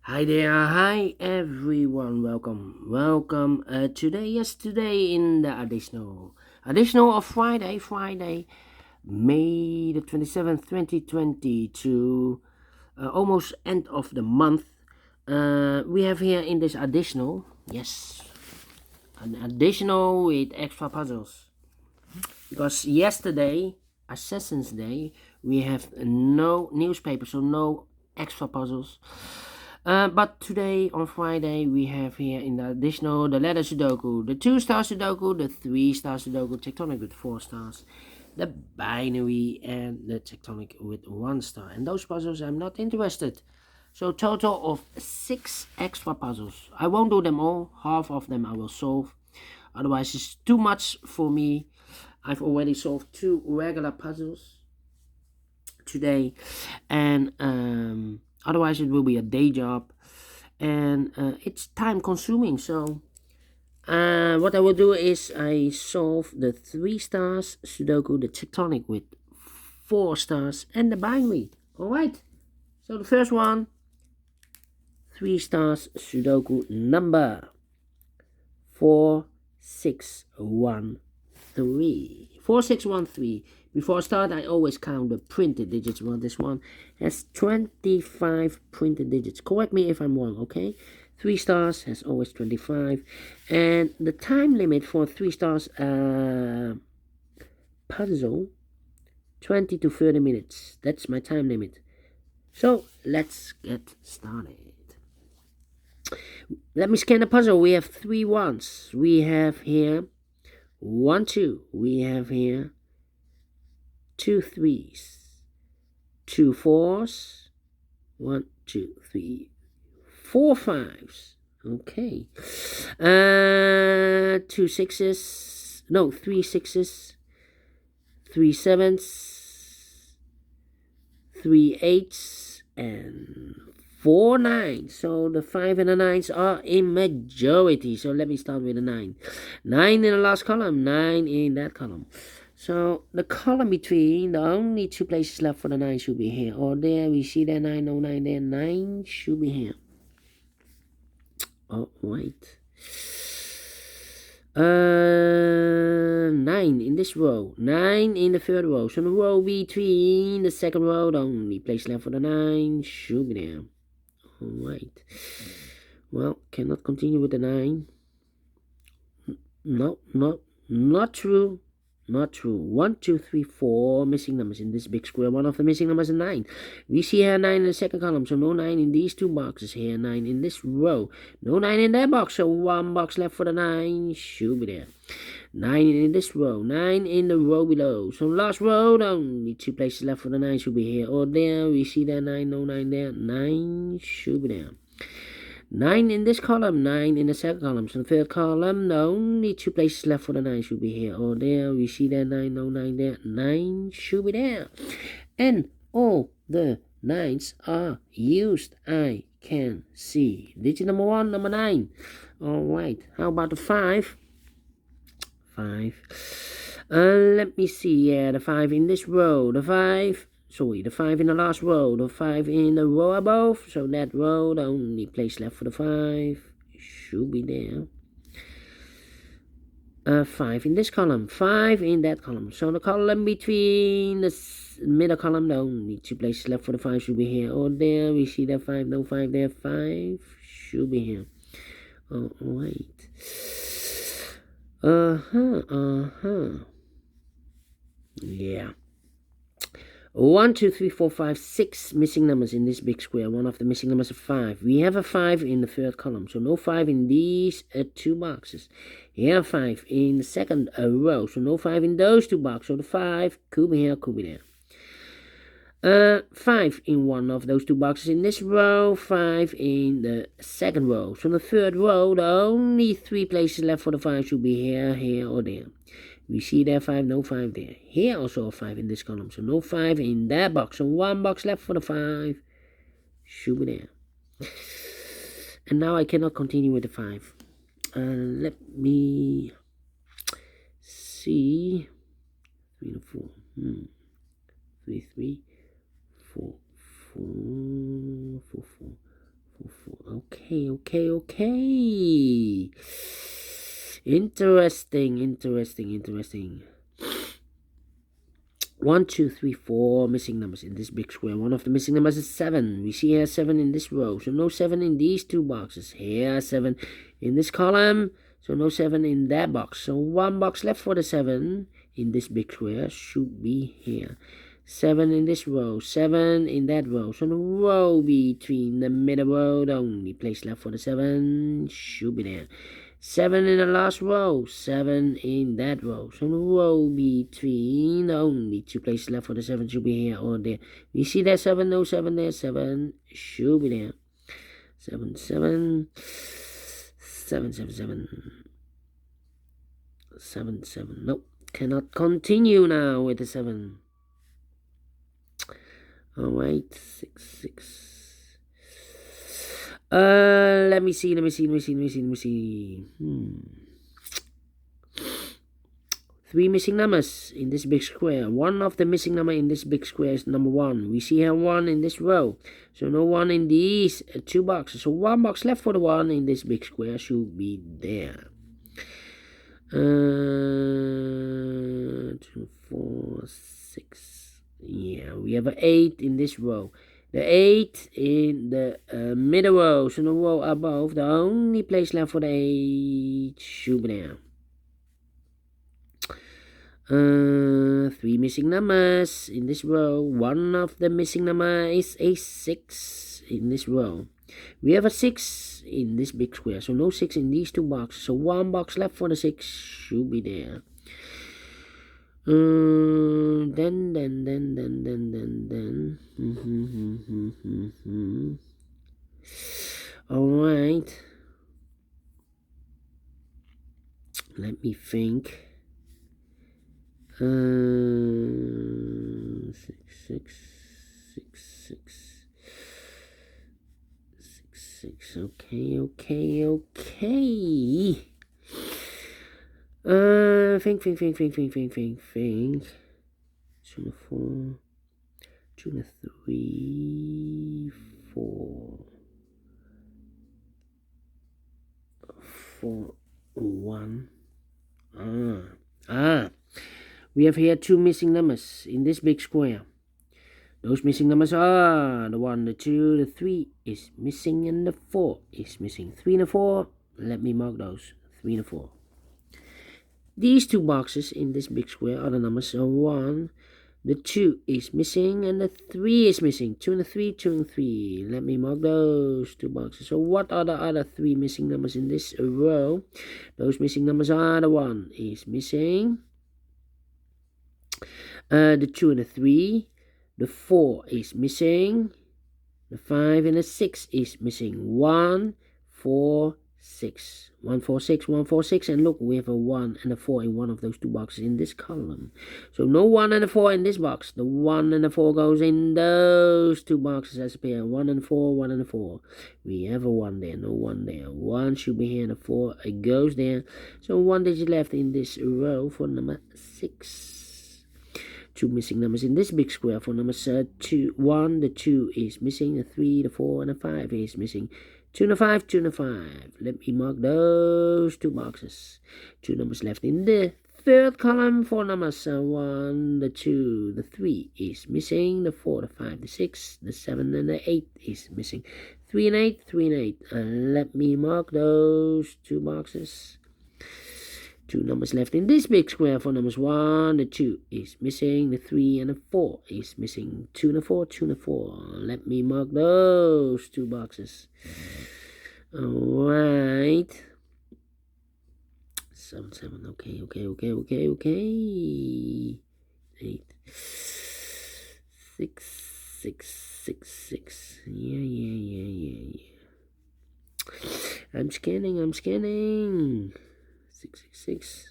Hi there, hi everyone, welcome. Today in the additional of Friday, May the 27th, 2020 to almost end of the month. We have here in this additional, yes, an additional with extra puzzles because yesterday, Assassin's Day, we have no newspaper, so no extra puzzles. But today, on Friday, we have here in the additional the letter Sudoku, the 2-star Sudoku, the 3-star Sudoku, tectonic with 4 stars, the binary, and the tectonic with 1 star. And those puzzles I'm not interested. So total of 6 extra puzzles. I won't do them all. Half of them I will solve. Otherwise, it's too much for me. I've already solved 2 regular puzzles today, and otherwise it will be a day job, and it's time consuming. So what I will do is I solve the 3 stars Sudoku, the tectonic with 4 stars, and the binary. All right. So the first one, 3 stars Sudoku number 4613. 4613. Before I start, I always count the printed digits. Well, this one has 25 printed digits. Correct me if I'm wrong, okay? 3 stars has always 25. And the time limit for 3 stars puzzle, 20 to 30 minutes. That's my time limit. So let's get started. Let me scan the puzzle. We have 3 ones. We have here 1, 2. We have here 2 3s, 2 4s, 1, 2, 3, 4 5s. Okay. 2 6s. No, 3 6s, 3 7s, 3 8s, and 4 9s. So the 5 and the 9s are in majority. So let me start with the 9. 9 in the last column, 9 in that column. So the column between, the only 2 places left for the 9 should be here or there. We see that 9, no 9 there. 9 should be here. Oh, wait. 9 in this row, 9 in the third row. So the row between the second row, the only place left for the 9 should be there. Alright. Well, cannot continue with the 9. No, not true. Not true. 1, 2, 3, 4 missing numbers in this big square. One of the missing numbers is 9. We see here 9 in the second column, so no 9 in these 2 boxes here. 9 in this row. No 9 in that box, so 1 box left for the 9 should be there. 9 in this row. 9 in the row below. So last row, only 2 places left for the 9 should be here or there. We see that 9, no 9 there. 9 should be there. 9 in this column, 9 in the second column. So the third column, the only 2 places left for the 9 should be here or there. We see that 9, no 9 there. 9 should be there. And all the 9s are used. I can see. Digit number 1, number 9. Alright, how about the 5? 5. Let me see. Yeah, the 5 in this row. The 5 in the last row, the 5 in the row above. So that row, the only place left for the 5 should be there. 5 in this column, 5 in that column. So the column between the middle column, the only 2 places left for the 5 should be here or there. We see that 5, no 5 there. 5 should be here. Oh, wait. Yeah. 1, 2, 3, 4, 5, 6 missing numbers in this big square. One of the missing numbers is 5. We have a 5 in the third column, so no 5 in these 2 boxes. Here 5 in the second row, so no 5 in those 2 boxes. So the 5 could be here, could be there. 5 in one of those 2 boxes in this row, 5 in the second row. So the third row, the only 3 places left for the 5 should be here, here, or there. We see there 5, no 5 there. Here also a 5 in this column, so no 5 in that box. So 1 box left for the 5 should be there. And now I cannot continue with the 5. Let me see. 3 to 4. 3, 3, 4, 4, 4, 4, 4, 4. Okay. Interesting. 1, 2, 3, 4 missing numbers in this big square. One of the missing numbers is 7. We see here 7 in this row, so no 7 in these two boxes. Here 7 in this column, so no 7 in that box. So one box left for the 7 in this big square should be here. 7 in this row, 7 in that row. So the row between the middle row, the only place left for the 7 should be there. 7 in the last row, 7 in that row. So the row between the only two places left for the 7 should be here or there. We see that 7, no 7 there, 7 should be there. 7, 7, 7, 7, 7, 7. Nope, cannot continue now with the 7. Alright, 6, 6. Let me see. 3 missing numbers in this big square. One of the missing number in this big square is number 1. We see here 1 in this row. So no 1 in these two boxes. So one box left for the 1 in this big square should be there. 2, 4, 6. Yeah, we have an 8 in this row. The 8 in the middle row, so the row above, the only place left for the 8 should be there. 3 missing numbers in this row. One of the missing number is a 6 in this row. We have a 6 in this big square, so no 6 in these two boxes. So one box left for the 6 should be there. Then. All right. Let me think. 6. Okay. Think. 2 and 4. 2 and 3, 4. 4, 1. We have here 2 missing numbers in this big square. Those missing numbers are the 1, the 2, the 3 is missing, and the 4 is missing. 3 and the 4, let me mark those. 3 and the 4. These two boxes in this big square are the numbers 1, the 2 is missing, and the 3 is missing. 2 and the 3, 2 and 3. Let me mark those two boxes. So what are the other 3 missing numbers in this row? Those missing numbers are the 1 is missing, the 2 and the 3, the 4 is missing, the 5 and the 6 is missing. 1, 4, 6. 1, 4, 6, 1, 4, 6. And look, we have a 1 and a 4 in one of those two boxes in this column. So no 1 and a 4 in this box. The 1 and the 4 goes in those two boxes as a pair. 1 and 4, 1 and 4. We have a 1 there, no 1 there. 1 should be here and a 4 it goes there. So 1 digit left in this row for number 6. 2 missing numbers in this big square for number 2. 1, the 2 is missing, the 3, the 4, and the 5 is missing. 2 and the 5, 2 and the 5. Let me mark those two boxes. 2 numbers left in the third column for numbers 1, the 2, the 3 is missing, the 4, the 5, the 6, the 7, and the 8 is missing. 3 and 8, 3 and 8. Let me mark those two boxes. 2 numbers left in this big square for numbers 1, the 2 is missing, the 3 and the 4 is missing. 2 and the 4, 2 and the 4. Let me mark those two boxes. Alright. 7, 7. Okay. 8. 6. Yeah. I'm scanning. 6.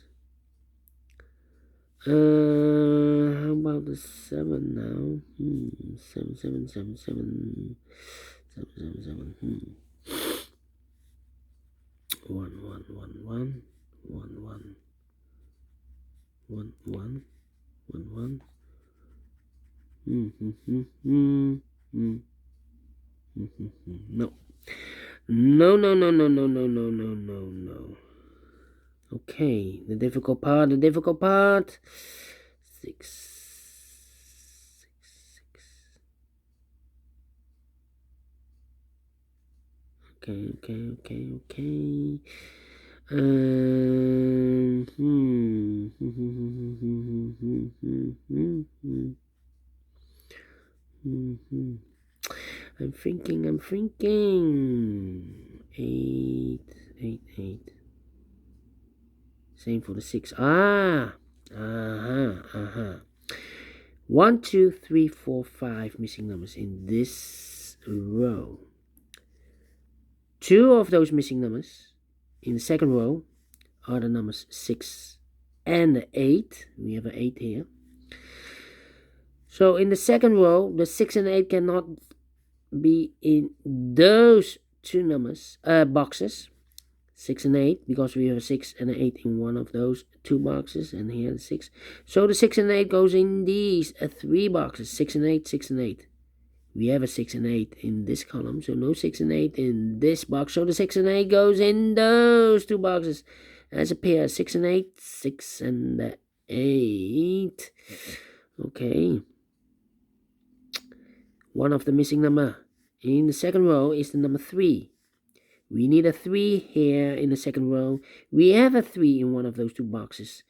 How about the 7 now? 7. 1. No. No, no, no, no, no, no, no, no, no, no. Okay, the difficult part, the difficult part. Six. Okay, okay, okay, okay. I'm thinking, I'm thinking. Eight. Same for the six. Uh-huh. 1, 2, 3, 4, 5 missing numbers in this row. Two of those missing numbers in the second row are the numbers 6 and 8. We have an 8 here. So in the second row, the 6 and 8 cannot be in those two numbers, boxes, 6 and 8, because we have a 6 and an 8 in one of those two boxes, and here the 6. So the 6 and 8 goes in these three boxes, 6 and 8, 6 and 8. We have a 6 and 8 in this column, so no 6 and 8 in this box. So the 6 and 8 goes in those two boxes as a pair, 6 and 8, 6 and 8. Okay. One of the missing number in the second row is the number 3. We need a 3 here in the second row. We have a 3 in one of those two boxes.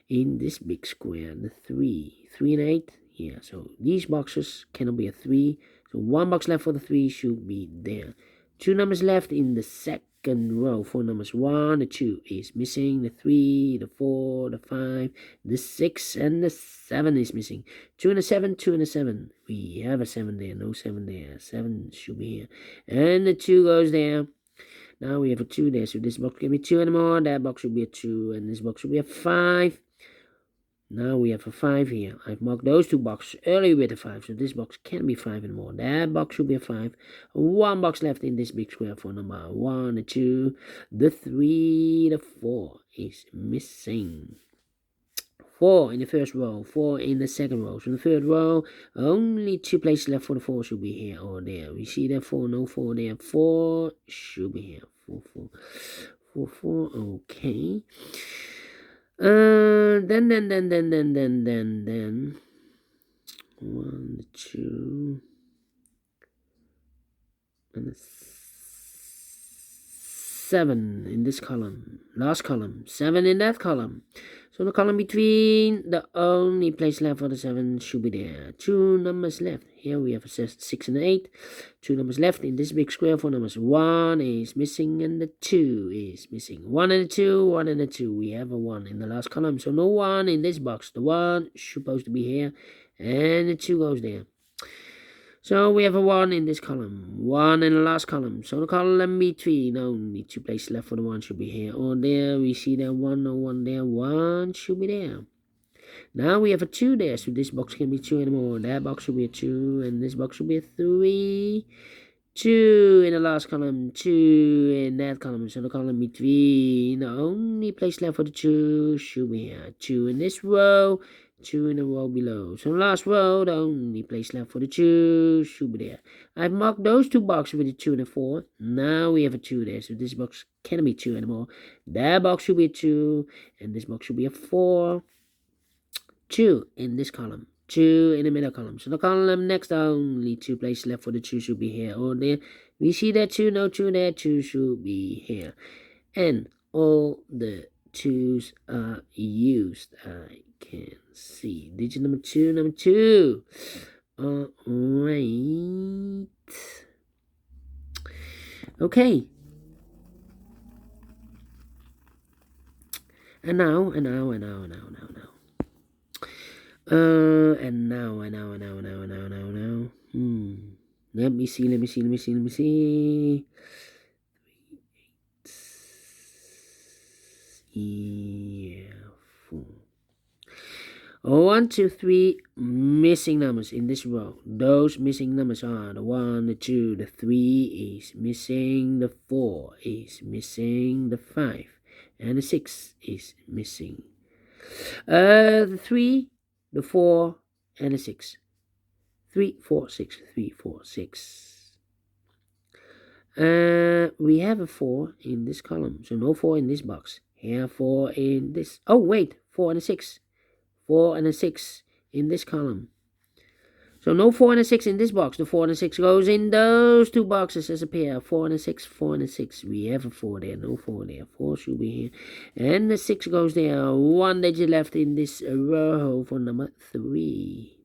In this big square, the 3 and 8. Yeah, so these boxes cannot be a 3. So one box left for the 3 should be there. Two numbers left in the second row. 4 numbers. 1, the 2 is missing. The 3, the 4, the 5, the 6, and the 7 is missing. 2 and a 7, 2 and a 7. We have a 7 there. No 7 there. 7 should be here. And the 2 goes there. Now we have a 2 there. So this box can be 2 anymore. That box should be a 2. And this box should be a 5. Now we have a 5 here. I've marked those two boxes earlier with a 5, so this box can't be 5 anymore. That box should be a 5. One box left in this big square for number 1, the 2, the 3, the 4 is missing. 4 in the first row, 4 in the second row. So in the third row, only 2 places left for the 4 should be here or there. We see there 4, no 4 there. 4 should be here. 4, okay. Then 1, 2, and 7 in this column. Last column, 7 in that column. So the column between, the only place left for the 7 should be there. 2 numbers left. Here we have a 6 and 8. 2 numbers left in this big square. 4 numbers. 1 is missing and the 2 is missing. 1 and a 2, 1 and a 2. We have a 1 in the last column. So no 1 in this box. The 1 is supposed to be here and the 2 goes there. So we have a 1 in this column, 1 in the last column. So the column between, only 2 places left for the 1 should be here or there. We see there 1, no 1 there, 1 should be there. Now we have a 2 there, so this box can be 2 anymore. That box should be a 2, and this box should be a 3. 2 in the last column, 2 in that column. So the column between, the only place left for the 2 should be here. 2 in this row, 2 in the row below. So the last row, the only place left for the 2 should be there. I've marked those two boxes with a 2 and a 4. Now we have a 2 there, so this box cannot be 2 anymore. That box should be a 2, and this box should be a 4. 2 in this column, 2 in the middle column. So the column next, only 2 places left for the 2 should be here or there. We see that 2, no 2 there, 2 should be here. And all the 2's are used. I can see. Digit number 2. Alright. Okay. And now. And now. Let me see. Yeah, 4. 1, 2, 3 missing numbers in this row. Those missing numbers are the 1, the 2, the 3 is missing, the 4 is missing, the 5 and the 6 is missing. The 3, the 4 and the 6. 3, 4, 6, 3, 4, 6. we have a 4 in this column, so no 4 in this box. Here 4 in this. Oh wait, 4 and a 6. 4 and a 6 in this column. So no 4 and a 6 in this box. The 4 and a 6 goes in those two boxes as a pair. 4 and a 6, 4 and a 6. We have a 4 there, no 4 there. 4 should be here. And the 6 goes there. One digit left in this row for number 3.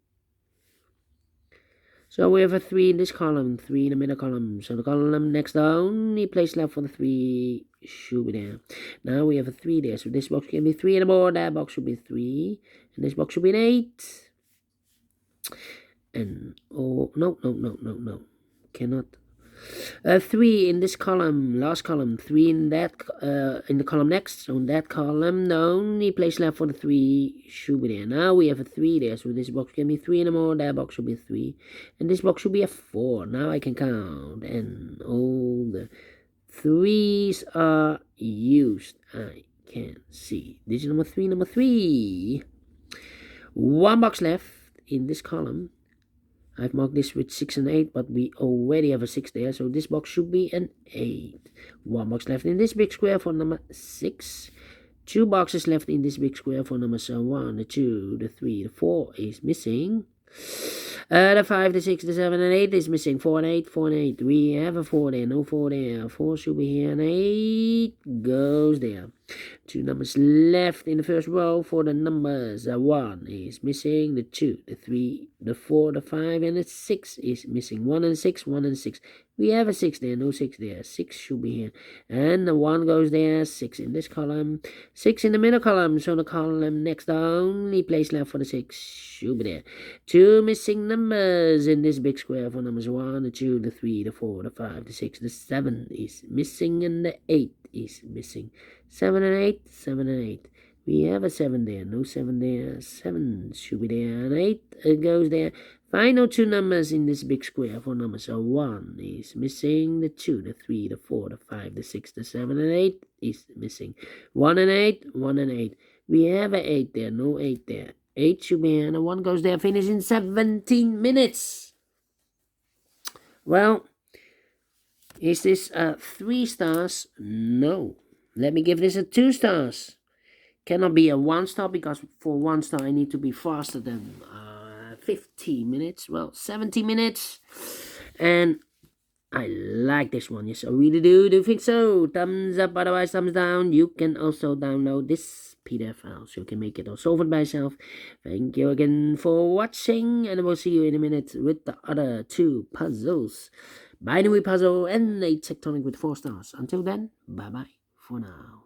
So we have a 3 in this column, 3 in the middle column. So the column next, the only place left for the 3 should be there. Now we have a 3 there. So this box can be 3 and more. That box should be 3. And this box should be an 8. And oh no, cannot. 3 in this column, last column. 3 in that in the column next. So in that column, the only place left for the 3 should be there. Now we have a 3 there, so this box can be 3 and more. That box should be 3, and this box should be a 4. Now I can count, and all the 3s are used. I can see. This is number 3. Number 3. One box left in this column. I've marked this with 6 and 8, but we already have a 6 there, so this box should be an 8. One box left in this big square for number 6. 2 boxes left in this big square for numbers 1, the 2, the 3, the 4 is missing. The 5, the 6, the 7, and 8 is missing. 4 and 8, 4 and 8. We have a 4 there, no 4 there. 4 should be here, and 8 goes there. 2 numbers left in the first row for the numbers. 1 is missing. The 2, the 3, the 4, the 5, and the 6 is missing. 1 and 6, 1 and 6. We have a 6 there, no 6 there. 6 should be here. And the 1 goes there, 6 in this column, 6 in the middle column. So the column next, the only place left for the 6 should be there. 2 missing numbers in this big square for numbers 1, the 2, the 3, the 4, the 5, the 6, the 7 is missing, and the 8 is missing. 7 and 8, 7 and 8. We have a 7 there, no 7 there. 7 should be there, and 8 goes there. Final 2 numbers in this big square for numbers. So 1 is missing, the 2, the 3, the 4, the 5, the 6, the 7, and 8 is missing. 1 and 8, 1 and 8. We have an 8 there, no 8 there. 8 should be here, and 1 goes there. Finish in 17 minutes. Well, is this 3 stars? No. Let me give this a 2 stars. Cannot be a 1 star, because for 1 star I need to be faster than 15 minutes. Well, 70 minutes. And I like this one. Yes, I really do think so. Thumbs up, otherwise thumbs down. You can also download this PDF file, so you can make it all solve it by yourself. Thank you again for watching, and I will see you in a minute with the other 2 puzzles. Binary puzzle and a tectonic with 4 stars. Until then, bye bye for now.